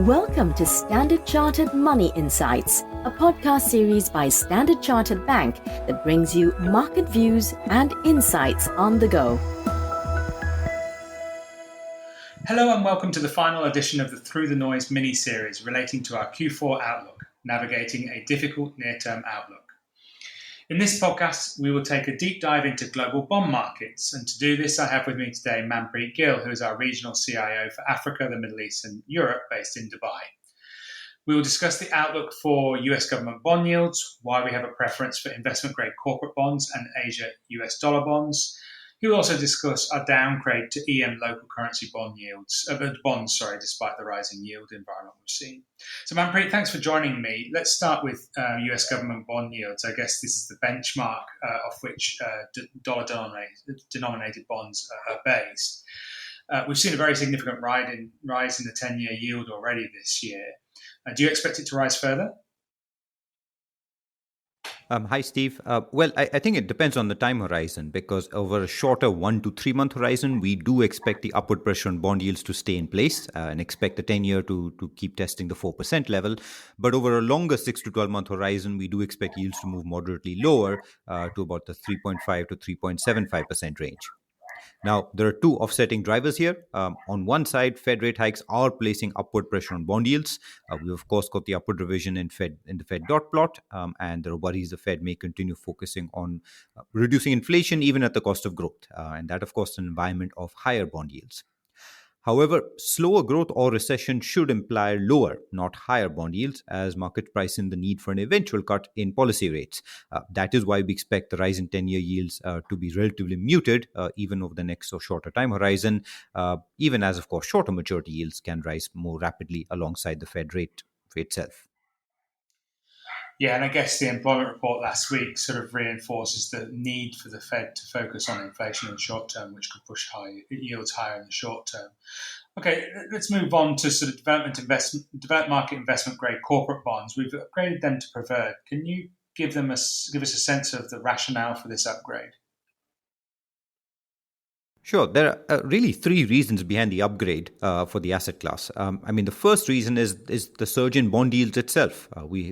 Welcome to Standard Chartered Money Insights, a podcast series by Standard Chartered Bank that brings you market views and insights on the go. Hello and welcome to the final edition of the Through the Noise mini-series relating to our Q4 outlook, navigating a difficult near-term outlook. In this podcast, we will take a deep dive into global bond markets, and to do this I have with me today Manpreet Gill, who is our Regional CIO for Africa, the Middle East and Europe, based in Dubai. We will discuss the outlook for US government bond yields, why we have a preference for investment-grade corporate bonds and Asia US dollar bonds. He will also discuss our downgrade to EM local currency bonds, despite the rising yield environment we've seen. So Manpreet, thanks for joining me. Let's start with US government bond yields. I guess this is the benchmark off which dollar-denominated bonds are based. We've seen a very significant rise in the 10-year yield already this year. Do you expect it to rise further? Hi, Steve. I think it depends on the time horizon, because over a shorter 1 to 3 month horizon, we do expect the upward pressure on bond yields to stay in place and expect the 10-year to keep testing the 4% level. But over a longer 6 to 12 month horizon, we do expect yields to move moderately lower to about the 3.5 to 3.75% range. Now, there are two offsetting drivers here. On one side, Fed rate hikes are placing upward pressure on bond yields. We've, of course, got the upward revision in the Fed dot plot, and there are worries the Fed may continue focusing on reducing inflation even at the cost of growth. And that, of course, is an environment of higher bond yields. However, slower growth or recession should imply lower, not higher bond yields, as markets price in the need for an eventual cut in policy rates. That is why we expect the rise in 10-year yields to be relatively muted, even over the next or shorter time horizon, even as, of course, shorter maturity yields can rise more rapidly alongside the Fed rate itself. Yeah, and I guess the employment report last week sort of reinforces the need for the Fed to focus on inflation in the short term, which could push yields higher in the short term. Okay, let's move on to sort of developed market investment grade corporate bonds. We've upgraded them to preferred. Can you give us a sense of the rationale for this upgrade? Sure. There are really three reasons behind the upgrade for the asset class. The first reason is the surge in bond yields itself.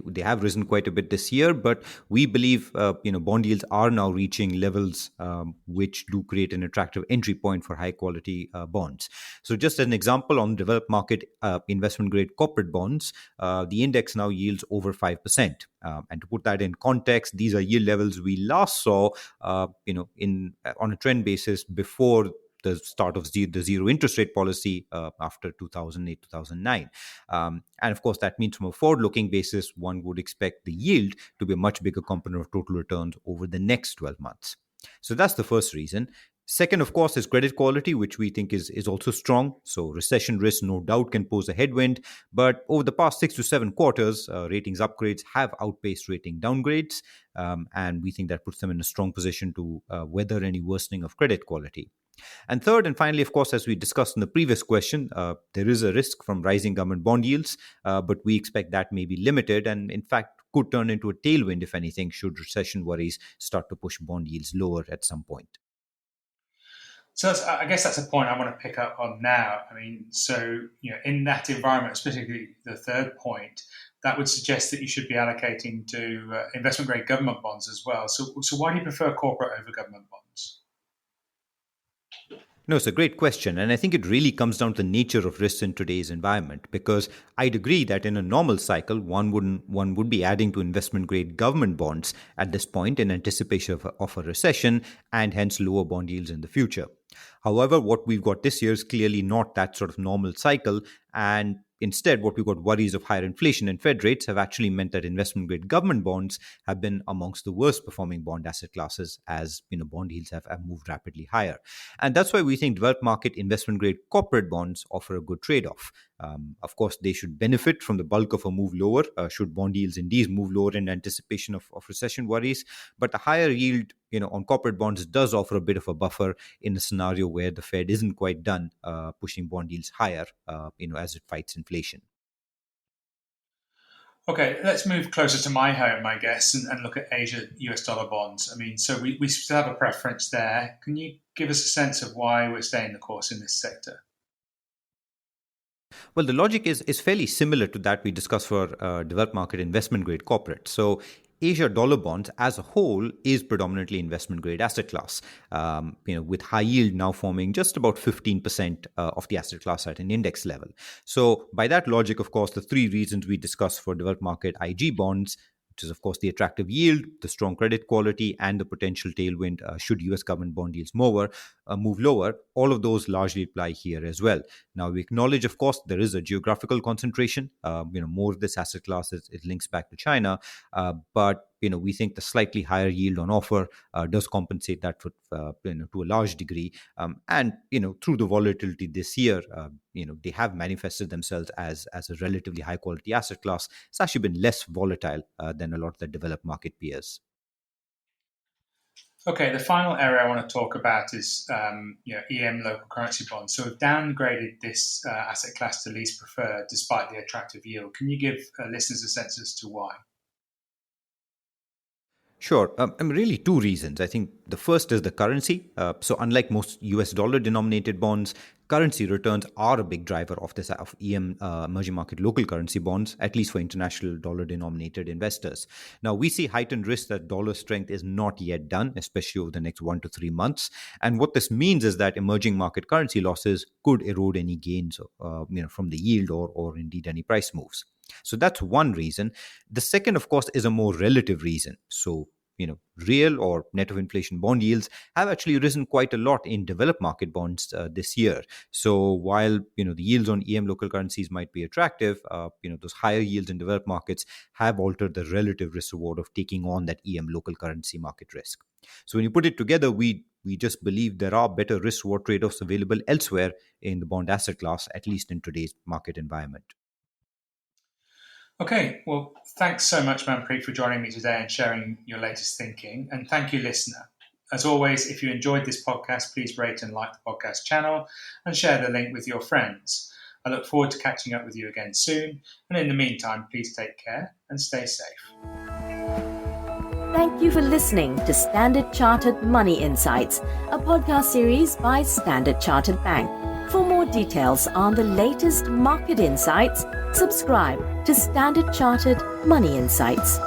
They have risen quite a bit this year, but we believe bond yields are now reaching levels which do create an attractive entry point for high quality bonds. So, just as an example, on developed market investment grade corporate bonds, the index now yields over 5%. And to put that in context, these are yield levels we last saw, on a trend basis before the start of the zero interest rate policy after 2008, 2009. And of course, that means from a forward-looking basis, one would expect the yield to be a much bigger component of total returns over the next 12 months. So that's the first reason. Second, of course, is credit quality, which we think is also strong. So recession risk, no doubt, can pose a headwind. But over the past 6 to 7 quarters, ratings upgrades have outpaced rating downgrades. And we think that puts them in a strong position to weather any worsening of credit quality. And third, and finally, of course, as we discussed in the previous question, there is a risk from rising government bond yields, but we expect that may be limited and, in fact, could turn into a tailwind, if anything, should recession worries start to push bond yields lower at some point. So I guess that's a point I want to pick up on now. In that environment, specifically the third point, that would suggest that you should be allocating to investment-grade government bonds as well. So why do you prefer corporate over government bonds? No, it's a great question. And I think it really comes down to the nature of risks in today's environment, because I'd agree that in a normal cycle, one would be adding to investment-grade government bonds at this point in anticipation of a recession and hence lower bond yields in the future. However, what we've got this year is clearly not that sort of normal cycle. And instead, what we've got worries of higher inflation and Fed rates have actually meant that investment-grade government bonds have been amongst the worst performing bond asset classes as bond yields have moved rapidly higher. And that's why we think developed market investment-grade corporate bonds offer a good trade-off. Of course, they should benefit from the bulk of a move lower, should bond yields indeed move lower in anticipation of recession worries. But a higher yield on corporate bonds does offer a bit of a buffer in a scenario where the Fed isn't quite done pushing bond yields higher, as it fights inflation. Okay, let's move closer to my home, I guess, and look at Asia US dollar bonds. So we still have a preference there. Can you give us a sense of why we're staying the course in this sector? Well, the logic is fairly similar to that we discussed for developed market investment grade corporates. So Asia dollar bonds as a whole is predominantly investment grade asset class, with high yield now forming just about 15% of the asset class at an index level. So by that logic, of course, the three reasons we discussed for developed market IG bonds, which is, of course, the attractive yield, the strong credit quality, and the potential tailwind should US government bond yields move lower. All of those largely apply here as well. Now, we acknowledge, of course, there is a geographical concentration. More of this asset class it links back to China, but we think the slightly higher yield on offer does compensate that for, to a large degree. And through the volatility this year, they have manifested themselves as a relatively high quality asset class. It's actually been less volatile than a lot of the developed market peers. Okay, the final area I want to talk about is EM local currency bonds. So we've downgraded this asset class to least preferred despite the attractive yield. Can you give listeners a sense as to why? Sure. Really two reasons. I think the first is the currency. So unlike most US dollar denominated bonds, currency returns are a big driver of this of EM emerging market local currency bonds, at least for international dollar denominated investors. Now, we see heightened risk that dollar strength is not yet done, especially over the next 1 to 3 months. And what this means is that emerging market currency losses could erode any gains from the yield or indeed any price moves. So that's one reason. The second, of course, is a more relative reason. So, real or net of inflation bond yields have actually risen quite a lot in developed market bonds this year. So while, the yields on EM local currencies might be attractive, those higher yields in developed markets have altered the relative risk reward of taking on that EM local currency market risk. So when you put it together, we just believe there are better risk reward trade-offs available elsewhere in the bond asset class, at least in today's market environment. Okay, well, thanks so much, Manpreet, for joining me today and sharing your latest thinking. And thank you, listener. As always, if you enjoyed this podcast, please rate and like the podcast channel and share the link with your friends. I look forward to catching up with you again soon. And in the meantime, please take care and stay safe. Thank you for listening to Standard Chartered Money Insights, a podcast series by Standard Chartered Bank. For more details on the latest market insights, subscribe to Standard Chartered Money Insights.